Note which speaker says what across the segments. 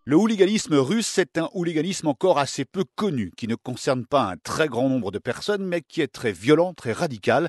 Speaker 1: Le hooliganisme russe est un hooliganisme encore assez peu connu, qui ne concerne pas un très grand nombre de personnes, mais qui est très violent, très radical.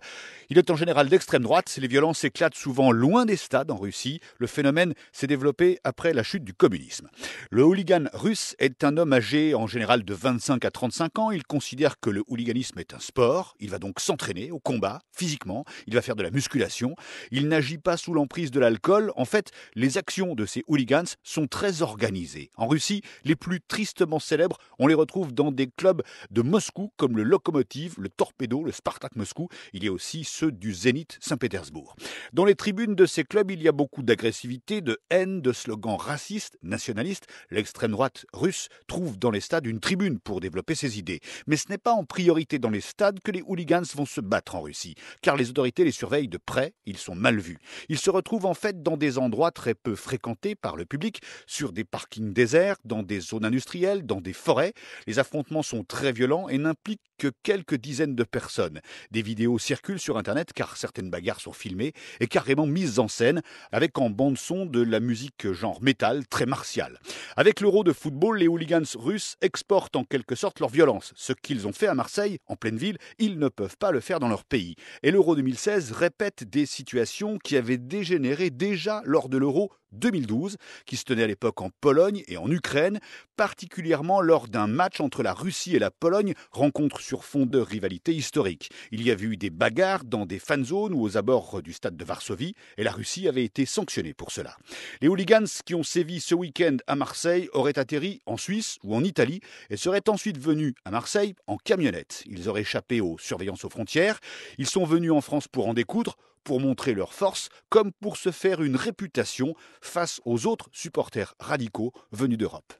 Speaker 1: Il est en général d'extrême droite, les violences éclatent souvent loin des stades en Russie. Le phénomène s'est développé après la chute du communisme. Le hooligan russe est un homme âgé en général de 25 à 35 ans. Il considère que le hooliganisme est un sport. Il va donc s'entraîner au combat, physiquement. Il va faire de la musculation. Il n'agit pas sous l'emprise de l'alcool. En fait, les actions de ces hooligans sont très organisées. En Russie, les plus tristement célèbres, on les retrouve dans des clubs de Moscou comme le Lokomotiv, le Torpedo, le Spartak Moscou. Il y a aussi ceux du Zénith Saint-Pétersbourg. Dans les tribunes de ces clubs, il y a beaucoup d'agressivité, de haine, de slogans racistes, nationalistes. L'extrême droite russe trouve dans les stades une tribune pour développer ses idées. Mais ce n'est pas en priorité dans les stades que les hooligans vont se battre en Russie, car les autorités les surveillent de près, ils sont mal vus. Ils se retrouvent en fait dans des endroits très peu fréquentés par le public, sur des parkings déserts, dans des zones industrielles, dans des forêts. Les affrontements sont très violents et n'impliquent que quelques dizaines de personnes. Des vidéos circulent sur Internet car certaines bagarres sont filmées et carrément mises en scène avec en bande-son de la musique genre métal très martiale. Avec l'Euro de football, les hooligans russes exportent en quelque sorte leur violence. Ce qu'ils ont fait à Marseille, en pleine ville, ils ne peuvent pas le faire dans leur pays. Et l'Euro 2016 répète des situations qui avaient dégénéré déjà lors de l'Euro 2012, qui se tenait à l'époque en Pologne et en Ukraine, particulièrement lors d'un match entre la Russie et la Pologne, rencontre sur fond de rivalité historique. Il y avait eu des bagarres dans des fan zones ou aux abords du stade de Varsovie, et la Russie avait été sanctionnée pour cela. Les hooligans qui ont sévi ce week-end à Marseille auraient atterri en Suisse ou en Italie et seraient ensuite venus à Marseille en camionnette. Ils auraient échappé aux surveillances aux frontières. Ils sont venus en France pour en découdre, pour montrer leur force, comme pour se faire une réputation face aux autres supporters radicaux venus d'Europe.